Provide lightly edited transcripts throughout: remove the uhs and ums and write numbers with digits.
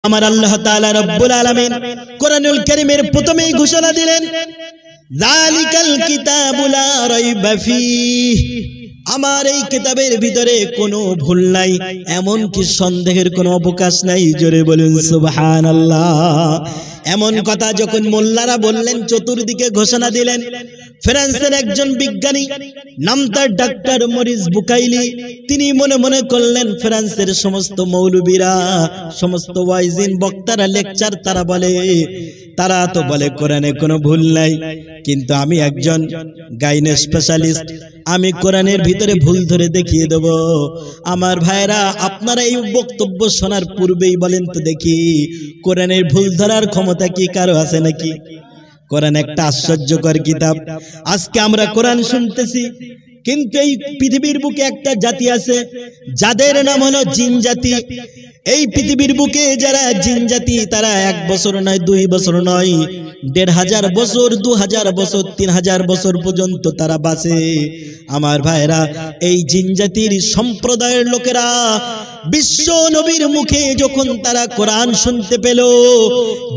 আমার আল্লাহ তাআলা রব্বুল আলামিন কোরআনুল কারীমের প্রথমেই ঘোষণা দিলেন, যালিকাল কিতাবু লা রাইবা ফীহ, আমার এই কিতাবের ভিতরে কোনো ভুল নাই, এমন কি সন্দেহের কোনো অবকাশ নাই। জোরে বলুন সুবহানাল্লাহ। এমন কথা যখন মোল্লারা বললেন, চতুর্দিকে ঘোষণা দিলেন, ফ্রান্সের একজন বিজ্ঞানী, নাম তার ডাক্তার মরিস বুকাইলি, তিনি মনে মনে করলেন ফ্রান্সের সমস্ত মৌলবীরা, সমস্ত ওয়াইজিন বক্তারা, লেকচার তারা তো বলে কোরআনে কোনো ভুল নাই, কিন্তু আমি একজন গাইনে স্পেশালিস্ট, আমি কোরআনের ভিতরে ভুল ধরে দেখিয়ে দেব। আমার ভাইরা, আপনারা এই বক্তব্য শোনার পূর্বেই বলেন তো দেখি, কোরআনের ভুল ধরার ক্ষমতা কি কারো আছে নাকি? কোরআন একটা আশ্চর্যকর কিতাব। আজকে আমরা কোরআন শুনতেছি, কিন্তু এই পৃথিবীর বুকে একটা জাতি আছে যাদের নাম হলো জিন জাতি। এই পৃথিবীর বুকে যারা জিন জাতি, তারা 1 বছর নয়, 2 বছর নয়, 1500 বছর, 2000 বছর, 3000 বছর পর্যন্ত তারা বাঁচে। আমার ভাইরা, এই জিন জাতির সম্প্রদায়ের লোকেরা বিশ্ব নবীর মুখে যখন তারা কোরআন শুনতে পেল,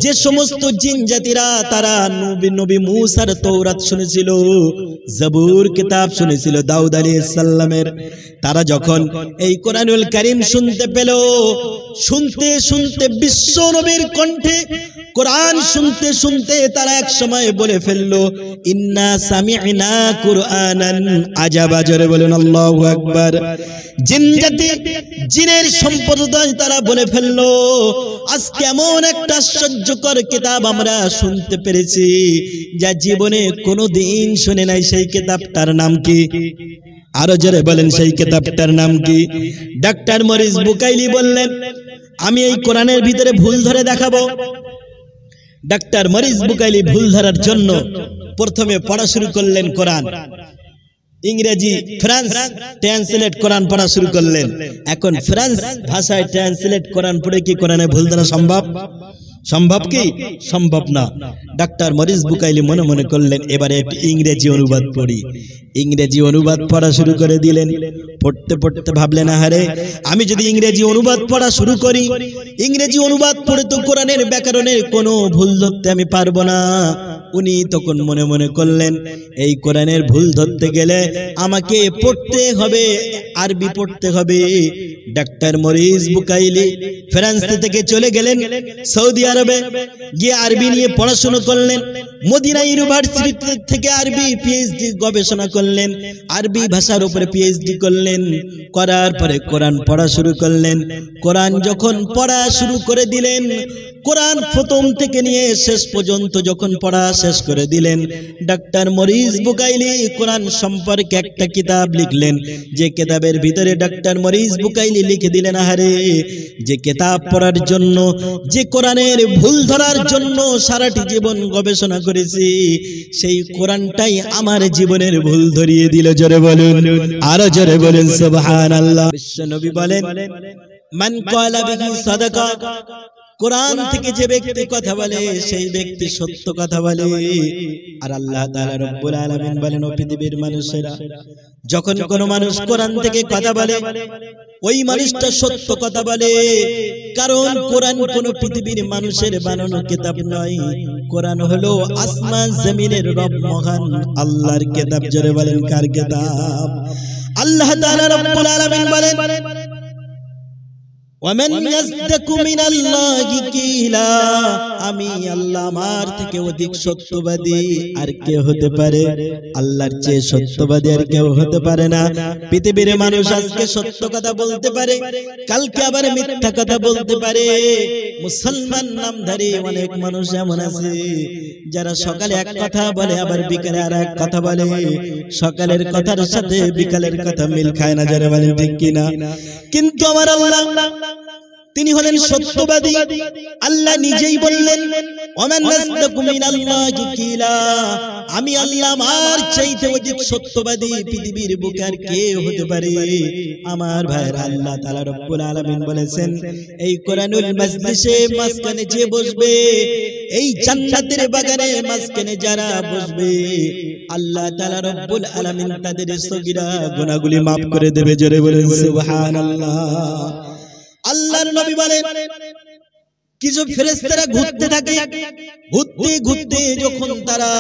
যে সমস্ত জিন জাতিরা তারা নবী মুসার তৌরাত শুনেছিল, জবুর কিতাব শুনেছিল দাউদ আলাইহিস সালামের, তারা যখন এই কোরআনুল কারীম শুনতে পেল, শুনতে শুনতে বিশ্ব নবীর কণ্ঠে কোরআন শুনতে শুনতে তারা এক সময় বলে ফেললো, ইন্না সামি'না কুরআনান আজাবা। জোরে বলুন আল্লাহু আকবার। জিন জাতি, জিনের সম্প্রদায় তারা বলে ফেললো, আজকে এমন একটা আশ্চর্যকর কিতাব আমরা শুনতে পেরেছি যা জীবনে কোনোদিন শুনে নাই। সেই কিতাবটার নাম কি? আরো জোরে বলেন, সেই কিতাবটার নাম কি? ডাক্তার মরিস বুকাইলি বললেন, আমি এই কোরআনের ভিতরে ভুল ধরে দেখাবো। ডাক্তার মরিস বুকাইলি ভুল ধরার জন্য প্রথমে পড়া শুরু করলেন কোরআন, ইংরেজি ফ্রান্স ট্রান্সলেট কোরআন পড়া শুরু করলেন। এখন ফ্রান্স ভাষায় ট্রান্সলেট কোরআন পড়ে কি কোরআনে ভুল ধরা সম্ভব? সম্ভব কি? সম্ভব না। ডাক্তার মরিস বুকাইলি মনে মনে করলেন, এবারে একটি ইংরেজি অনুবাদ পড়ি। ইংরেজি অনুবাদ পড়া শুরু করে দিলেন। পড়তে পড়তে ভাবলেন, আরে আমি যদি ইংরেজি অনুবাদ পড়া শুরু করি, ইংরেজি অনুবাদ পড়ে তো কোরআনের ব্যাকরণের কোনো ভুল ধরতে আমি পারবো না। উনি তখন মনে মনে করলেন, এই কোরআনের ভুল ধরতে গেলে আমাকে পড়তে হবে, আরবি পড়তে হবে। ডাক্তার মরিস বুকাইলি ফ্রান্স থেকে চলে গেলেন সৌদি আরবে, গিয়ে আরবি নিয়ে পড়াশোনা করলেন। মদিনা ইউনিভার্সিটি থেকে আরবি পিএইচডি গবেষণা করলেন, আরবি ভাষার উপরে পিএইচডি করলেন। করার পরে কোরআন পড়া শুরু করলেন। কোরআন যখন পড়া শুরু করে দিলেন, কোরআন প্রথম থেকে নিয়ে শেষ পর্যন্ত যখন পড়া শেষ করে দিলেন, ডাক্তার মরিস বুকাইলি কোরআন সম্পর্কে একটা কিতাব লিখলেন। যে কিতাবের ভিতরে ডাক্তার মরিস বুকাইলি লিখে দিলেন, আহারে যে কিতাব পড়ার জন্য, যে কোরআনের ভুল ধরার জন্য সারাটি জীবন গবেষণা করেছি, সেই কোরআনটাই আমার জীবনের ভুল ধরিয়ে দিল। জোরে বলুন, আরো জোরে বলুন সুবহানাল্লাহ। বিশ্ব নবী বলেন, মান ক্বালা বিহি সাদাকা, কোরআন থেকে যে ব্যক্তি কথা বলে সেই ব্যক্তি সত্য কথা বলে। আর আল্লাহ তাআলা রব্বুল আলামিন বলেন, ও পৃথিবীর মানুষেরা, যখন কোন মানুষ কোরআন থেকে কথা বলে, ওই মানুষটা সত্য কথা বলে। কারণ কোরআন কোন পৃথিবীর মানুষের বানানো কিতাব নয়, কোরআন হলো আসমান জমিনের রব মহান আল্লাহর কিতাব। জোরে বলেন, কার কিতাব? আল্লাহ তাআলা রব্বুল আলামিন বলেন, ওয়ামান ইয়াসদাকু মিনাল্লাহি কিলা, আমি আল্লাহ আমার থেকে অধিক সত্যবাদী আর কে হতে পারে? আল্লাহর চেয়ে সত্যবাদী আর কেউ হতে পারে না। পৃথিবীর মানুষ আজকে সত্য কথা বলতে পারে, কালকে আবার মিথ্যা কথা বলতে পারে। মুসলমান নামধারী অনেক মানুষ এমন আছে যারা সকালে এক কথা বলে, আবার বিকালে আর এক কথা বলে। সকালের কথার সাথে বিকালের কথা মিল খায় না। যারা বলেন ঠিক কিনা? কিন্তু আমার আল্লাহ, তিনি হলেন সত্যবাদী। আল্লাহ নিজেই বললেন, ওমান নাসদাকু মিনাল্লাহি কিলা, আমি আল্লাহ আমার চাইতে অধিক সত্যবাদী পৃথিবীর বুকে আর কে হতে পারে? আমার ভাইরা, আল্লাহ তাআলা রব্বুল আলামিন বলেছেন, এই কোরআনুল মাজলিসে মাঝখানে যে বসবে, এই জান্নাতের বাগানে মাঝখানে যারা বসবে, আল্লাহ তাআলা রব্বুল আলামিন তাদের সগীরা গুনাহগুলি maaf করে দেবে। জোরে বলেন সুবহানাল্লাহ। আল্লাহর নবী বলেন, কিছু ফেরেশতারা ঘুরতে থাকে, ঘুরতে ঘুরতে যখন তারা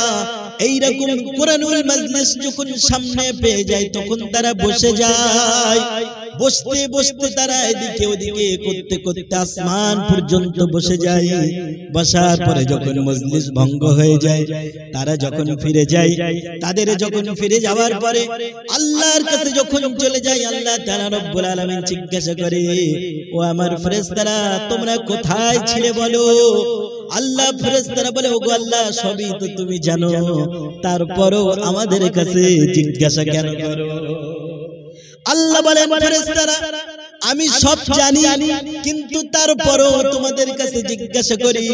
এইরকম কোরআনুল মাজলিস যখন সামনে পেয়ে যায় তখন তারা বসে যায়। বসতে বসতে তারা এদিকে ওদিকে করতে করতে আসমান পর্যন্ত বসে যায়। বসার পরে যখন মজলিস ভঙ্গ হয়ে যায়, তারা যখন ফিরে যায়, তাদের যখন ফিরে যাওয়ার পরে আল্লাহর কাছে যখন চলে যায়, আল্লাহ তাআলা রব্বুল আলামিন জিজ্ঞাসা করে, ও আমার ফেরেশতারা তোমরা কোথায় ছিলে বলো? আল্লাহ ফেরেশতারা বলে, ওগো আল্লাহ সবই তো তুমি জানো, তারপরও আমাদের কাছে জিজ্ঞাসা কেন করো? আল্লাহ বলেন, ফেরেশতারা আমি সব জানি, কিন্তু তারপরও তোমাদের কাছে জিজ্ঞাসা করি,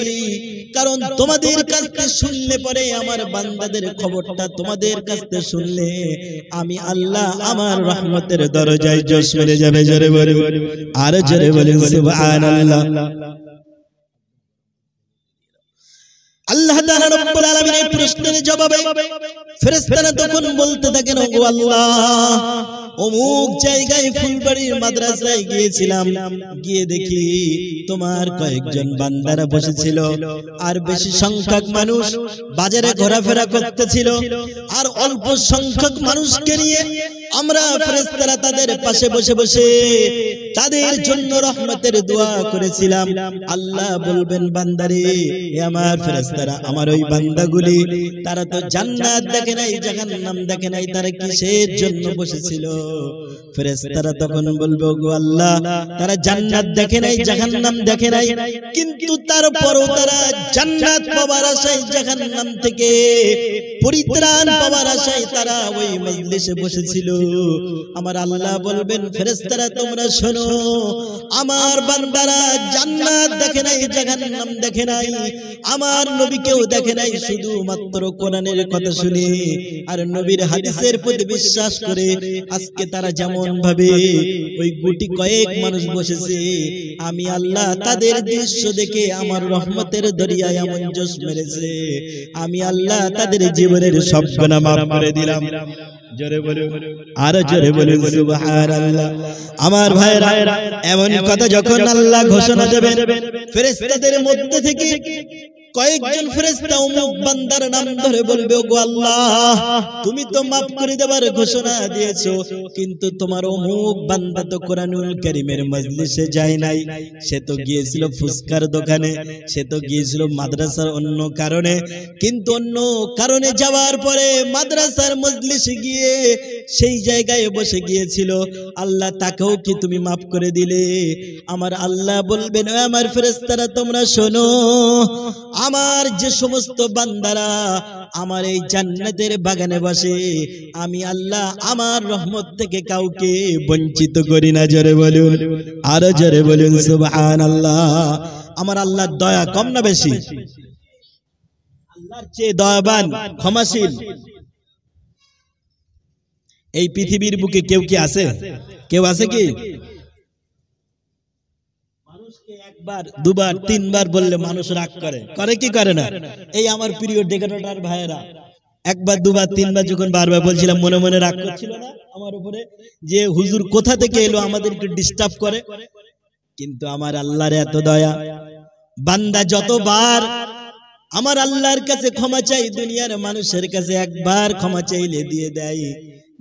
কারণ তোমাদের কাছ থেকে শুনলে পরে আমার বান্দাদের খবরটা তোমাদের কাছ থেকে শুনলে আমি আল্লাহ আমার রহমতের দরজায় জোশ মেরে যাবে। জোরে বলে, আর জোরে বলে সুবহানাল্লাহ। আল্লাহ তাআলা রব্বুল আলামিন এই প্রশ্নের জবাবে ফেরেশতারা তখন বলতে থাকেন, ওগো আল্লাহ অমুক জায়গায় ফুলবাড়ির মাদ্রাসায় গিয়েছিলাম, গিয়ে দেখি তোমার কয়েকজন বান্দারা বসেছিল, আর বেশি সংখ্যক মানুষ বাজারে ঘোরাফেরা করতেছিল, আর অল্প সংখ্যক মানুষকে নিয়ে আমরা ফেরেশতারা তাদের পাশে বসে বসে তাদের জন্য রহমতের দোয়া করেছিলাম। আল্লাহ বলবেন, বান্দারে এ আমার ফেরেশতারা, আমার ওই বান্দাগুলি তারা তো জান্নাত দেখে নাই, জাহান্নাম দেখে নাই, তারা কিসের জন্য বসেছিল? ফেরেশতারা তখন বলবে, ওগো আল্লাহ তারা জান্নাত দেখে নাই, জাহান্নাম দেখে নাই, কিন্তু তারপরও তারা জান্নাত পাওয়ার আশায় জাহান্নাম থেকে পরিত্রাণ পাওয়ার আশায় তারা ওই মজলিসে বসেছিল। আমার আল্লাহ বলবেন, ফেরেশতারা তোমরা শোনো, আমার বান্দারা জান্নাত দেখে নাই, জাহান্নাম দেখে নাই, আমার নবীকেও দেখে নাই, শুধুমাত্র কোরআনের কথা শুনে আর নবীর হাদিসের প্রতি বিশ্বাস করে আজকে তারা যেমন ভাবে ওই গুটি কয়েক মানুষ বসেছে, আমি আল্লাহ তাদের দৃশ্য দেখে আমার রহমতের দরিয়ায় এমন জোশ মেরেছে, আমি আল্লাহ তাদের জীবনের সব গুনাহ মাফ করে দিলাম। জোরে বলুন, আর জোরে বলুন সুবহানাল্লাহ। আমার ভাইরা, এমন কথা যখন আল্লাহ ঘোষণা দেবেন, ফেরেশতাদের মধ্যে থেকে কয়েকজন ফেরেশতা অমুক বান্দার নাম ধরে বলবে, ওগো আল্লাহ তুমি তো মাফ করে দেবার ঘোষণা দিয়েছো, কিন্তু তোমার অমুক বান্দা তো কোরআনুল কারীমের মজলিসে যায় নাই, সে তো গিয়েছিল ফুসকার দোকানে, সে তো গিয়েছিল মাদ্রাসার অন্য কারণে, কিন্তু অন্য কারণে যাওয়ার পরে মাদ্রাসার মজলিসে গিয়ে সেই জায়গায় বসে গিয়েছিল, আল্লাহ তাকেও কি তুমি মাফ করে দিলে? আমার আল্লাহ বলবেন, ও আমার ফেরেশতারা তোমরা শোনো, আমার যে সমস্ত বান্দারা আমার এই জান্নাতের বাগানে বসে, আমি আল্লাহ আমার রহমত থেকে কাউকে বঞ্চিত করি না। জোরে বলুন, আরো জোরে বলুন সুবহানাল্লাহ। আমার আল্লাহর দয়া কম না বেশি? আল্লাহর চেয়ে দয়াবান, ক্ষমাশীল এই পৃথিবীর বুকে কেউ কি আছে? কেউ আছে কি? একবার দুবার তিনবার বললে মানুষ রাগ করে, করে কি করে না? এই আমার প্রিয় ডেকাটার ভাইয়েরা একবার দুবার তিনবার যখন বারবার বলছিলাম, মনে মনে রাগ করছিল না আমার উপরে যে হুজুর কোথা থেকে এলো, আমাদেরকে ডিস্টার্ব করে? কিন্তু আমার আল্লাহর এত দয়া, বান্দা যতবার আমার আল্লাহর কাছে ক্ষমা চাই, দুনিয়ার মানুষের কাছে একবার ক্ষমা চাইলে দিয়ে দেয়,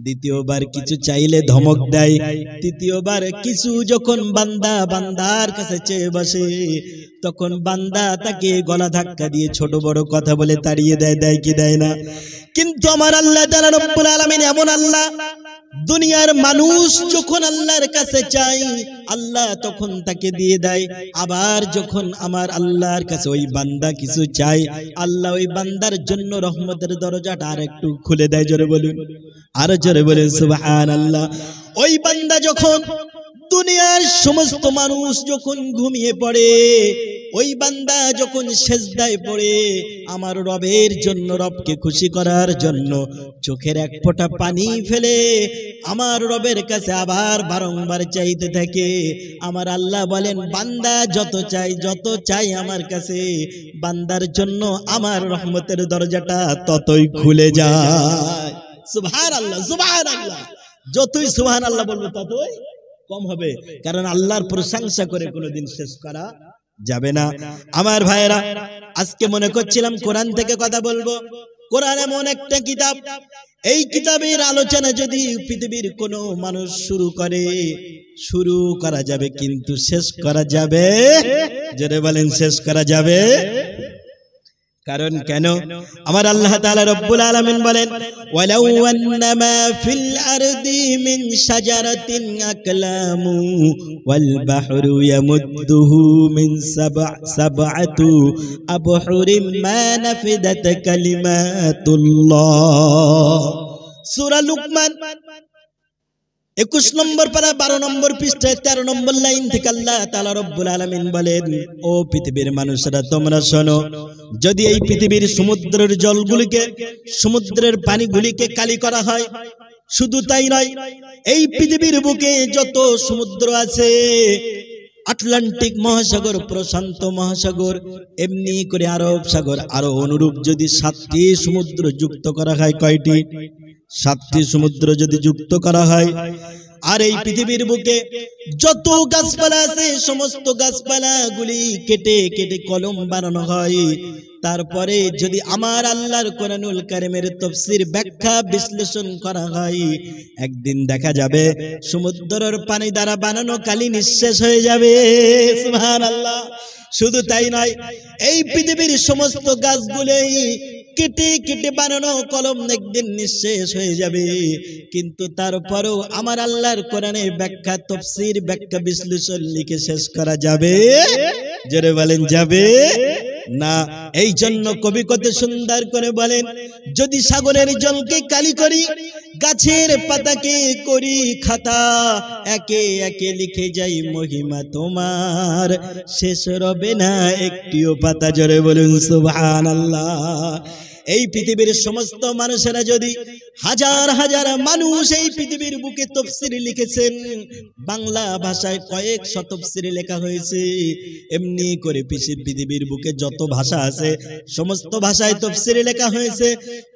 দ্বিতীয়বার কিছু চাইলে ধমক দেয়, তৃতীয়বার কিছু যখন বান্দা বান্দার কাছে চেয়ে বসে, তখন বান্দা তাকে গলা ধাক্কা দিয়ে ছোট বড় কথা বলে তাড়িয়ে দেয়। দেয় কি দেয় না? কিন্তু আমার আল্লাহ তাআলা রব্বুল আলামিন এমন আল্লাহ, দুনিয়ার মানুষ যখন আল্লাহর কাছে চায় আল্লাহ তখন তাকে দিয়ে দেয়, আবার যখন আমার আল্লাহর কাছে ওই বান্দা কিছু চায়, আল্লাহ ওই বান্দার জন্য রহমতের দরজাটা আর একটু খুলে দেয়। জোরে বলুন, আরো জোরে বলুন সুবহানাল্লাহ। ওই বান্দা যখন দুনিয়ার সমস্ত মানুষ যখন ঘুমিয়ে পড়ে, ওই বান্দা যখন সেজদায় পড়ে আমার রবের জন্য, রবকে খুশি করার জন্য চোখের এক ফোঁটা পানি ফেলে আমার রবের কাছে আবার বারংবার চাইতে থাকে, আমার আল্লাহ বলেন, বান্দা যত চাই আমার কাছে, বান্দার জন্য আমার রহমতের দরজাটা ততই খুলে যায়। সুবহানাল্লাহ, সুবহানাল্লাহ। যতই সুবহানাল্লাহ বলবো ততই কম হবে, কারণ আল্লাহর প্রশংসা করে কোনোদিন শেষ করা যাবে না। আমার ভাইয়েরা, আজকে মনে করছিলাম কোরআন থেকে কথা বলবো। কোরআন এমন একটা কিতাব, এই কিতাবের আলোচনা যদি পৃথিবীর কোনো মানুষ শুরু করে, শুরু করা যাবে কিন্তু শেষ করা যাবে, জোরে বলেন শেষ করা যাবে। কারণ কেন? আমার আল্লাহ তাআলা রব্বুল আলামিন বলেন, ওয়ালাউ আন্নামা ফিল আরদি মিন শাজারাতিন আকলামু ওয়াল বাহরু ইয়ামুদ্দুহু মিন সাবআতু আবহুরিম মা নাফিদাত কালিমাতুল্লাহ। সূরা লুকমান 21 নম্বর পারা 12 নম্বর পৃষ্ঠায় 13 নম্বর লাইন থেকে আল্লাহ তাআলা রব্বুল আলামিন বলেন, ও পৃথিবীর মানুষেরা তোমরা শোনো, যদি এই পৃথিবীর সমুদ্রের জলগুলিকে, সমুদ্রের পানিগুলিকে কালি করা হয়, শুধু তাই নয়, এই পৃথিবীর বুকে যত সমুদ্র আছে, আটলান্টিক মহাসাগর, প্রশান্ত মহাসাগর, এমনি করে আরব সাগর, আরো অনুরূপ যদি 7টি সমুদ্র যুক্ত করা হয়, কয়টি? 7টি সমুদ্র যদি যুক্ত করা হয়, আর এই পৃথিবীর বুকে যত গাছপালা আছে, সমস্ত গাছপালা গুলি কেটে কেটে কলম বানানো হয়, তারপরে যদি আমার আল্লাহর কোরআনুল কারীমের তাফসীর, ব্যাখ্যা, বিশ্লেষণ করা হয়, একদিন দেখা যাবে সমুদ্রের পানি দ্বারা বানানো কালি নিঃশেষ হয়ে যাবে। সুবহানাল্লাহ। শুধু তাই নয়, এই পৃথিবীর সমস্ত গাছগুলোই কেটে কেটে বানানো কলম একদিন নিঃশেষ হয়ে যাবে, কিন্তু তারপরেও আমার আল্লাহর কোরআনের ব্যাখ্যা, তাফসীর, ব্যাখ্যা, বিশ্লেষণ লিখে শেষ করা যাবে? জোরে বলেন যাবে না। এই জন্য কবি কত সুন্দর করে বলেন, যদি সাগরের জলকে কালি করি, গাছের পাতাকে করি খাতা, একে একে লিখে যাই মহিমা তোমার, শেষ রবে না একটিও পাতা। জোরে বলুন সুবহানাল্লাহ। এই পৃথিবীর সমস্ত মানুষেরা যদি, হাজার হাজার মানুষ এই পৃথিবীর বুকে তাফসীর লিখেছেন, বাংলা ভাষায় কয়েক শত তাফসীর লেখা হয়েছে, এমনি করে পৃথিবীর বুকে যত ভাষা আছে সমস্ত ভাষায় তাফসীর লেখা হয়েছে,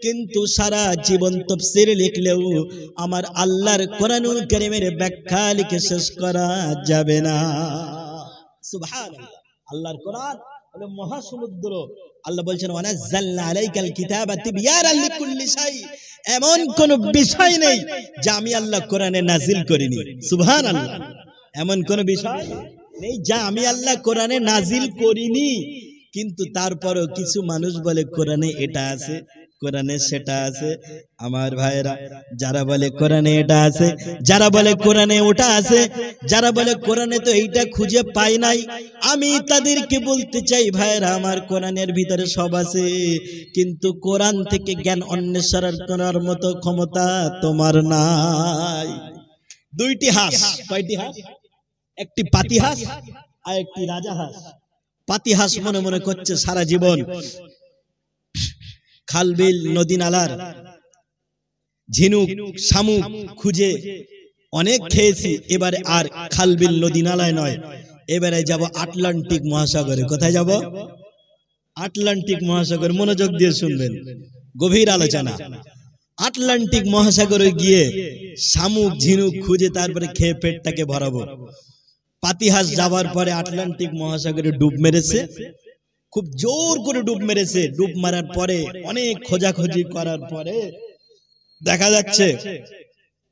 কিন্তু সারা জীবন তাফসীর লিখলেও আমার আল্লাহর কোরআনুল কারীমের ব্যাখ্যা লিখে শেষ করা যাবে না। সুবহানাল্লাহ। আল্লাহর কোরআন হলো মহাসমুদ্র। আল্লাহ বলছেন, ওয়ানাজ্জালনা আলাইকাল কিতাবা তিবয়ানাল লিকুল্লি শাই, এমন কোন বিষয় নেই যা আমি আল্লাহ কোরআনে নাজিল করিনি। সুবহানাল্লাহ। এমন কোন বিষয় নেই যা আমি আল্লাহ কোরআনে নাজিল করিনি, কিন্তু তারপরও কিছু মানুষ বলে কোরআনে এটা আছে, কোরআনে সেটা আছে। আমার ভাইরা, যারা বলে কোরআনে এটা আছে, যারা বলে কোরআনে ওটা আছে, যারা বলে কোরআনে তো এইটা খুঁজে পাই নাই, আমি তাদেরকে বলতে চাই, ভাইরা আমার, কোরআনের ভিতরে সব আছে, কিন্তু কোরআন থেকে জ্ঞান অন্বেষণ করার মতো ক্ষমতা তোমার নাই। 2টি হাঁস, কয়টি হাঁস? একটি পাতি হাঁস আর একটি রাজা হাঁস। পাতি হাঁস মনে মনে করছে সারা জীবন খালবিল, নদী নালার ঝিনুক, শামুক খুঁজে অনেক খেয়েছি, এবারে আর খালবিল, নদী নালায় নয়, এবারে যাব আটলান্টিক মহাসাগরে। কোথায় যাব? আটলান্টিক মহাসাগর। মনোযোগ দিয়ে শুনবেন, গভীর আলোচনা। আটলান্টিক মহাসাগরে গিয়ে শামুক, ঝিনুক খুঁজে তারপরে খেয়ে পেটটাকে ভরাবো। পাতি হাঁস যাবার পরে আটলান্টিক মহাসাগরে ডুব মেরেছে, খুব জোর করে ডুব মেরেছে। ডুব মারার পরে অনেক খোঁজাখুঁজি করার পরে দেখা যাচ্ছে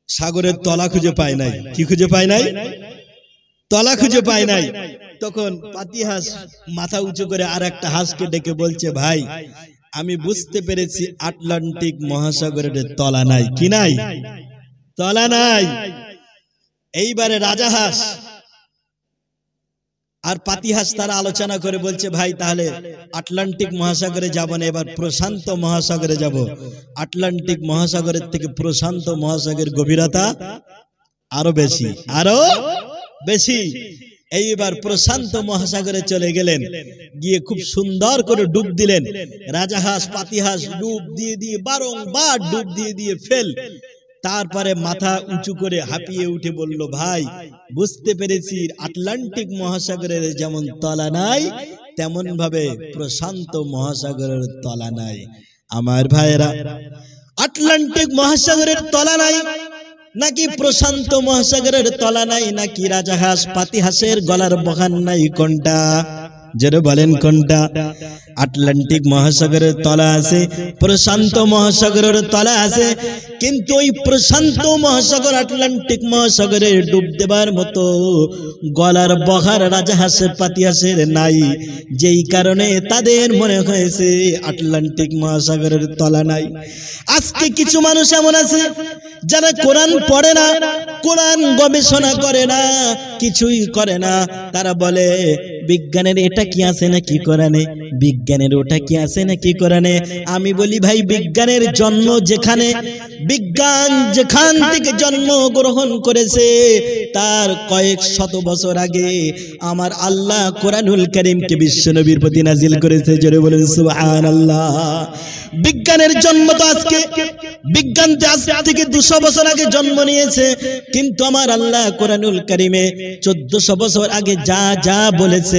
সাগরের তলা খুঁজে পায় নাই। কি খুঁজে পায় নাই? তলা খুঁজে পায় নাই। তখন পাতি হাঁস মাথা উঁচু করে আর একটা হাঁসকে ডেকে বলছে, ভাই, আমি বুঝতে পেরেছি আটলান্টিক মহাসাগরের তলা নাই। কি নাই? তলা নাই। এইবারে রাজা হাঁস আর পাতি হাঁস তারা আলোচনা করে বলছে, ভাই, তাহলে আটলান্টিক মহাসাগরে যাব না, এবার প্রশান্ত মহাসাগরে যাব। আটলান্টিক মহাসাগরের থেকে প্রশান্ত মহাসাগরের গভীরতা আরো বেশি, আরো বেশি। এইবার প্রশান্ত মহাসাগরে চলে গেলেন, গিয়ে খুব সুন্দর করে ডুব দিলেন। রাজা হাঁস, পাতি হাঁস ডুব দিয়ে দিয়ে বারংবার ডুব দিয়ে দিয়ে ফেল। তারপরে মাথা উঁচু করে হাঁপিয়ে উঠে বলল, ভাই, বুঝতে পেরেছি আটলান্টিক মহাসাগরের যেমন তলা নাই, তেমন ভাবে প্রশান্ত মহাসাগরের তলা নাই। আমার ভাইয়েরা, আটলান্টিক মহাসাগরের তলা নাই নাকি প্রশান্ত মহাসাগরের তলা নাই, নাকি রাজা হাঁস পাতি হাঁসের গলার বখান নাই? কোনটা? যারা বলেন কোনটা? আটলান্টিক মহাসাগরের তলা আছে, প্রশান্ত মহাসাগরের তলা আছে, কিন্তু ওই প্রশান্ত মহাসাগর আটলান্টিক মহাসাগরে ডুব দেবার মতো গলার বহার রাজাহাঁসের পাতিহাঁসের নাই, যেই কারণে তাদের মনে হয়েছে আটলান্টিক মহাসাগরের তলা নাই। আজকে কিছু মানুষ এমন আছে যারা কোরআন পড়ে না, কোরআন গবেষণা করে না, কিছুই করে না, তারা বলে বিজ্ঞানের এটা কি আছে না কি কোরআনে, বিজ্ঞানের ওটা কি আছে না কি কোরআনে। আমি বলি ভাই, বিজ্ঞানের জন্ম যেখানে, বিজ্ঞান যেখান থেকে জন্ম গ্রহণ করেছে তার কয়েক শত বছর আগে আমার আল্লাহ কোরআনুল কারীমকে বিশ্বনবীর প্রতি নাজিল করেছে। জোরে বলেন সুবহানাল্লাহ। বিজ্ঞানের জন্ম তো আজকে, বিজ্ঞান আজ থেকে 200 বছর আগে জন্ম নিয়েছে, কিন্তু আমার আল্লাহ কোরআনুল কারীমে 1400 বছর আগে যা যা বলেছেন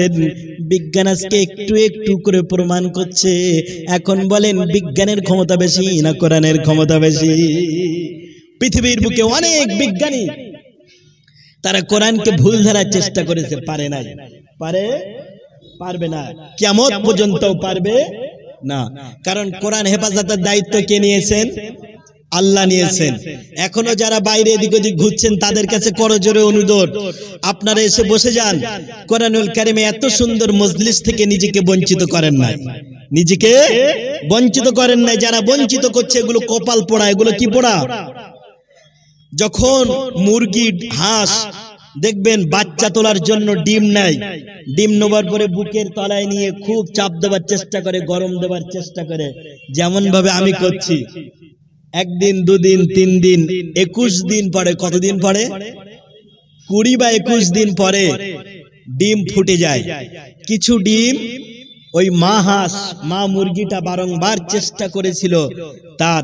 বিজ্ঞান আজকে একটু একটু করে প্রমাণ করছে। এখন বলেন বিজ্ঞানের ক্ষমতা বেশি না কোরআনের ক্ষমতা বেশি? পৃথিবীর বুকে অনেক বিজ্ঞানী তারা কোরআনকে ভুল ধরার চেষ্টা করেছে, পারে নাই, পারবে না, কিয়ামত পর্যন্ত পারবে না। কারণ কোরআন হেফাজতের দায়িত্ব কে নিয়েছেন? আল্লাহ নিয়েছেন। এখনো যারা বাইরে এদিক ওদিক ঘুরছেন তাদের কাছে করজোরে অনুরোধ, আপনারা এসে বসে যান। কোরআনুল কারীমে এত সুন্দর মজলিস থেকে নিজেকে বঞ্চিত করেন নাই, নিজেকে বঞ্চিত করেন নাই। যারা বঞ্চিত করছে এগুলো কপাল পোড়া। এগুলো কি পোড়া? যখন মুরগি হাঁস দেখবেন বাচ্চা তোলার জন্য ডিম নেয়, ডিম নেবার পরে বুকের তলায় নিয়ে খুব চাপ দেওয়ার চেষ্টা করে, গরম দেওয়ার চেষ্টা করে, যেমন ভাবে আমি করছি। একদিন, দুদিন, 3 দিন, 21 দিন পরে, কতদিন পরে? 20 বা 21 দিন পরে ডিম ফুটে যায়। কিছু ডিম ওই মা হাঁস, মা মুরগিটা বারংবার চেষ্টা করেছিল তার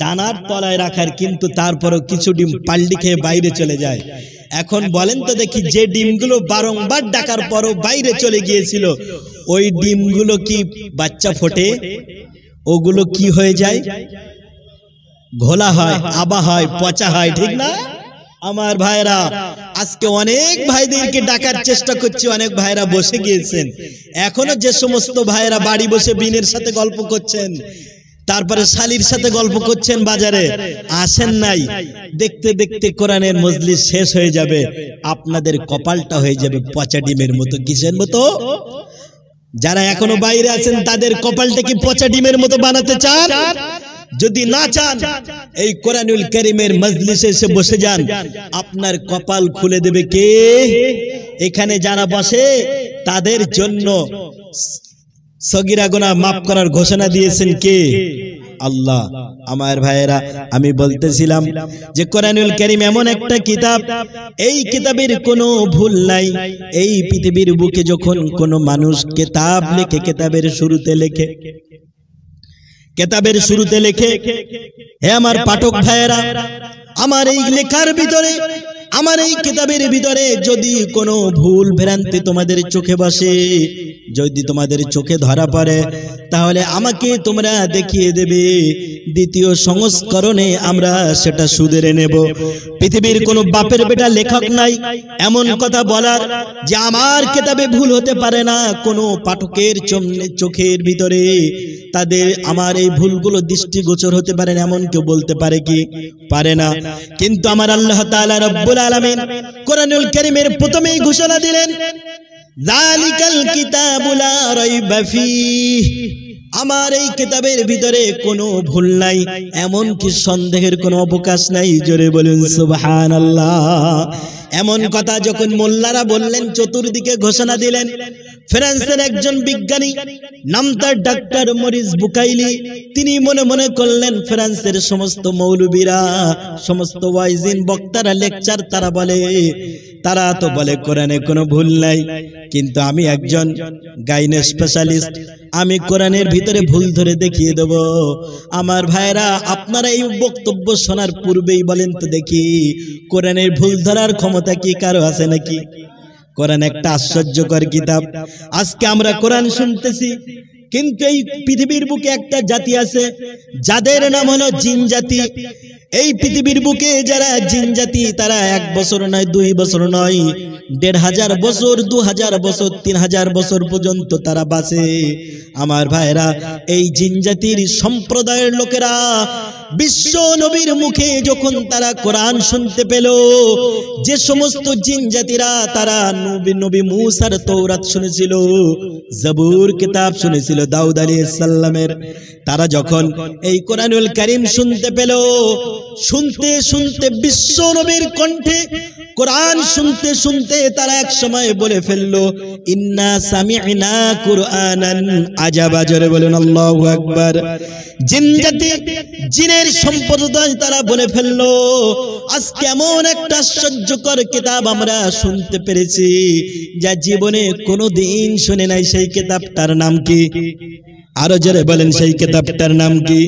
ডানার তলায় রাখার, কিন্তু তারপরও কিছু ডিম পাল্টি খেয়ে বাইরে চলে যায়। এখন বলেন তো দেখি, যে ডিমগুলো বারংবার ডাকার পরও বাইরে চলে গিয়েছিল, ওই ডিমগুলো কি বাচ্চা ফোটে? ওগুলো কি হয়ে যায়? ঘোলা হয়, আবা হয়, পচা হয়, ঠিক না? আমার ভাইরা, আজকে অনেক ভাইদেরকে ডাকার চেষ্টা করছি, অনেক ভাইরা বসে গিয়েছেন। এখনো যে সমস্ত ভাইরা বাড়ি বসে বিনের সাথে গল্প করছেন, তারপরে শালির সাথে গল্প করছেন, বাজারে আসেন নাই, দেখতে দেখতে কোরআনের মজলিস শেষ হয়ে যাবে, আপনাদের কপালটা হয়ে যাবে পচা ডিমের মতো। কিসের মতো? যারা এখনো বাইরে আছেন তাদের কপালটা কি পচা ডিমের মতো বানাতে চান? যদি না চান, এই কোরআনুল কারীমের মজলিসে এসে বসে যান, আপনার কপাল খুলে দেবে কে? এখানে যারা বসে তাদের জন্য সগীরা গুনাহ মাফ করার ঘোষণা দিয়েছেন কে? আল্লাহ। আমার ভাইয়েরা, আমি বলতেছিলাম যে কোরআনুল কারীম এমন একটা কিতাব, এই কিতাবের কোনো ভুল নাই। এই পৃথিবীর বুকে যখন কোনো মানুষ কিতাব লেখে, কিতাবের শুরুতে লেখে, কিতাবের শুরুতে লেখে, হে আমার পাঠক ভাইয়েরা, আমার এই লেখার ভিতরে, আমার এই কিতাবের ভিতরে যদি কোনো ভুল ভ্রান্তি তোমাদের চোখে বসে, যদি তোমাদের চোখে ধরা পড়ে, তাহলে আমাকে তোমরা দেখিয়ে দেবে। দ্বিতীয় সংস্করণে আমরা সেটা শুধরে নেব। পৃথিবীর কোনো বাপের বেটা লেখক নাই এমন কথা বলার যে আমার কিতাবে ভুল হতে পারে না। কোনো পাঠকের চোখের ভিতরে তাদের আমার এই ভুলগুলো দৃষ্টিগোচর হতে পারে না, এমন কেউ বলতে পারে কি? পারে না। কিন্তু আমার আল্লাহ তাআলা রব্বুল আলামিন কোরআনুল কারীমের প্রথমেই ঘোষণা দিলেন, যালিকাল কিতাবু লা রাইবা ফীহ, আমার এই কিতাবের ভিতরে কোনো ভুল নাই, এমন কি সন্দেহের কোনো অবকাশ নাই। জোরে বলুন সুবহানাল্লাহ। এমন কথা যখন মোল্লারা বললেন, চতুর্দিকে ঘোষণা দিলেন, ফ্রান্সের একজন বিজ্ঞানী, নাম তার ডাক্তার মরিস বুকাইলি, তিনি মনে মনে করলেন ফ্রান্সের সমস্ত মৌলবীরা, সমস্ত ওয়াইজিন, বক্তারা, লেকচার, তারা বলে, তারা তো বলে কোরআনে কোনো ভুল নাই, কিন্তু আমি একজন গাইনে স্পেশালিস্ট, আমি কোরআনের ভিতরে ভুল ধরে দেখিয়ে দেব। আমার ভাইরা, আপনারা এই বক্তব্য শোনার পূর্বেই বলেন তো দেখি, কোরআনের ভুল ধরার ক্ষমতা কি কারো আছে নাকি? কোরআন একটা আশ্চর্যকর কিতাব। আজকে আমরা কোরআন শুনতেছি, কিন্তু এই পৃথিবীর বুকে একটা জাতি আছে যাদের নাম হলো জিন জাতি। এই পৃথিবীর বুকে যারা জিন জাতি, তারা 1 বছর নয়, 2 বছর নয়, 1500 বছর, 2000 বছর, 3000 বছর পর্যন্ত তারা বাঁচে। আমার ভাইরা, এই জিন জাতির সম্প্রদায়ের লোকেরা বিশ্ব নবীর মুখে যখন তারা কোরআন শুনতে পেল, যে সমস্ত জিন জাতিরা তারা নবী মুসার তৌরাত শুনেছিল, জবুর কিতাব শুনেছিল দাউদ আলাইহিস সালামের, তারা যখন এই কোরআনুল কারীম শুনতে পেল, শুনতে শুনতে বিশ্ব নবীর কণ্ঠে কোরআন শুনতে শুনতে তারা এক সময় বলে ফেললো, ইন্না সামি'না কুরআনান আজাবা। জোরে বলেন আল্লাহু আকবার। জিন জাতি, জিনের সম্প্রদায় তারা বলে ফেললো, আজকে এমন একটা আশ্চর্যকর কিতাব আমরা শুনতে পেরেছি যা জীবনে কোনোদিন শুনে নাই। সেই কিতাবটার নাম কি? আরো জোরে বলেন, সেই কিতাবটার নাম কি?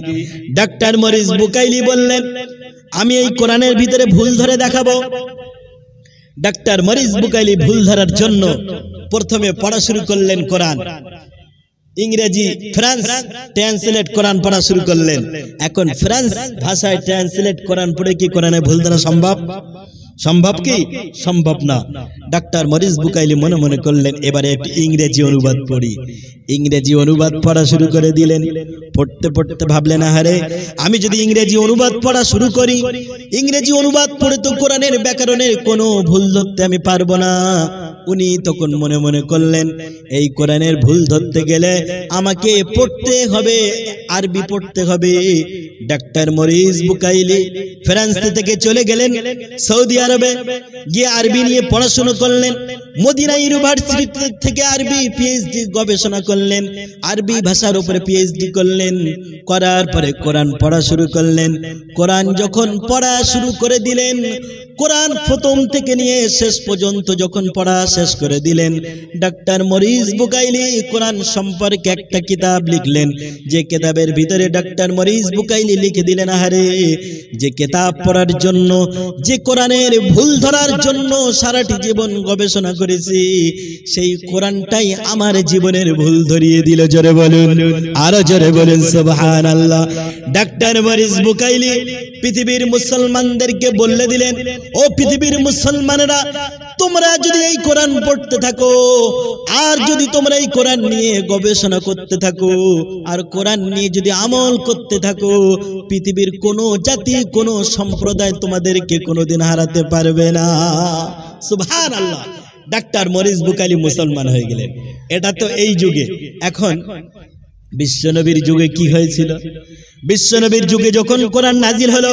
ডাক্তার মরিস বুকাইলি বললেন, আমি এই কোরআনের ভিতরে ভুল ধরে দেখাবো। ডাক্তার মরিস বুকাইলি ভুল ধরার জন্য প্রথমে পড়া শুরু করলেন কোরআন, ইংরেজি ফ্রান্স ট্রান্সলেট কোরআন পড়া শুরু করলেন। এখন ফ্রান্স ভাষায় ট্রান্সলেট কোরআন পড়ে কি কোরআনে ভুল ধরা সম্ভব? সম্ভব কি? সম্ভব না। ডাক্তার মরিস বুকাইলি মনে মনে করলেন, এবারে একটি ইংরেজি অনুবাদ পড়ি। ইংরেজি অনুবাদ পড়া শুরু করে দিলেন। পড়তে পড়তে ভাবলেন, আরে আমি যদি ইংরেজি অনুবাদ পড়া শুরু করি, ইংরেজি অনুবাদ পড়ে তো কোরআনের ব্যাকরণের কোনো ভুল ধরতে আমি পারবো না। উনি তখন মনে মনে করলেন, এই কোরআনের ভুল ধরতে গেলে আমাকে পড়তে হবে, আরবি পড়তে হবে। ডাক্তার মরিস বুকাইলি ফ্রান্স থেকে চলে গেলেন সৌদি আরবে, গিয়ে আরবি নিয়ে পড়াশোনা করলেন। মদিনা ইউনিভার্সিটি থেকে আরবি পিএইচডি গবেষণা করলেন, আরবি ভাষার উপরে পিএইচডি করলেন। করার পরে কোরআন পড়া শুরু করলেন। কোরআন যখন পড়া শুরু করে দিলেন, কোরআন প্রথম থেকে নিয়ে শেষ পর্যন্ত যখন পড়া শেষ করে দিলেন, ডাক্তার মরিস বুকাইলি কোরআন সম্পর্কে একটা কিতাব লিখলেন। যে কিতাবের ভিতরে ডাক্তার মরিস বুকাইলি লিখে দিলেন, আহারে যে কিতাব পড়ার জন্য, যে কোরআনের ভুল ধরার জন্য সারাটি জীবন গবেষণা করেছি, সেই কোরআনটাই আমার জীবনের ভুল ধরিয়ে দিল। জোরে বলুন, আরো জোরে বলুন সুবহানাল্লাহ। ডাক্তার মরিস বুকাইলি পৃথিবীর মুসলমানদেরকে বলে দিলেন, ও পৃথিবীর মুসলমানেরা, তোমরা যদি এই কোরআন পড়তে থাকো, আর যদি তোমরা এই কোরআন নিয়ে গবেষণা করতে থাকো, আর কোরআন নিয়ে যদি আমল করতে থাকো, পৃথিবীর কোনো জাতি, কোনো সম্প্রদায় তোমাদেরকে কোনোদিন হারাতে পারবে না। সুবহানাল্লাহ। ডাক্তার মরিস বুকাইলি মুসলমান হয়ে গেলেন। এটা তো এই যুগে। এখন বিশ্বনবীর যুগে কি হয়েছিল? বিশ্বনবীর যুগে যখন কোরআন নাজিল হলো,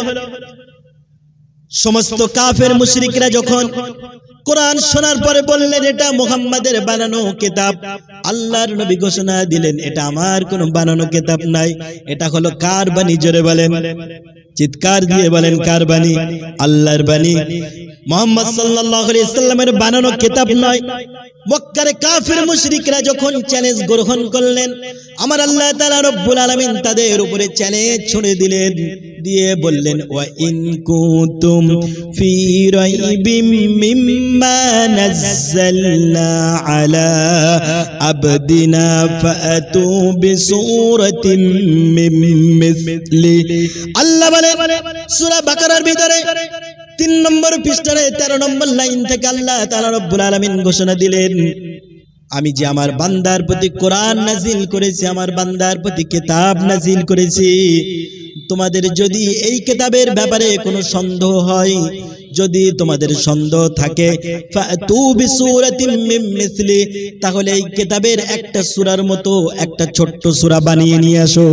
সমস্ত কাফের মুশরিকরা যখন কোরআন শোনার পরে বললেন, এটা মুহাম্মাদের বানানো কিতাব। আল্লাহর নবী ঘোষণা দিলেন, এটা আমার কোনো বানানো কিতাব নাই, এটা হলো কার বাণী? জোরে বলেন, চিৎকার দিয়ে বলেন, কার বাণী? আল্লাহর বাণী। মুহাম্মদ সাল্লাল্লাহু আলাইহি ওয়াসাল্লামের বানানো কিতাব নয়। মক্কার কাফির মুশরিকরা যখন চ্যালেঞ্জ গ্রহণ করলেন, আমার আল্লাহ তাআলা রব্বুল আলামিন তাদের উপরে চ্যালেঞ্জ ছুড়ে দিলেন, দিয়ে বললেন, ওয়া ইন কুনতুম ফি রাইবিম মিম্মা নাযালনা আলা আবদিনা ফাতু বিসূরাতিন মিন মিসলি। আল্লাহ বলেন সূরা বাকারার ভিতরে 3 নম্বর পৃষ্ঠায় 13 নম্বর লাইন থেকে আল্লাহ তাআলা রব্বুল আলামিন ঘোষণা দিলেন, আমি যে আমার বান্দার প্রতি কোরআন নাজিল করেছি, আমার বান্দার প্রতি কিতাব নাজিল করেছি, তোমাদের যদি এই কিতাবের ব্যাপারে কোনো সন্দেহ হয়, যদি তোমাদের সন্দেহ থাকে, ফাতু বিসূরাতিন মিন মিসলি, তাহলে এই কিতাবের একটা সূরার মতো একটা ছোট্ট সূরা বানিয়ে নিয়ে আসো।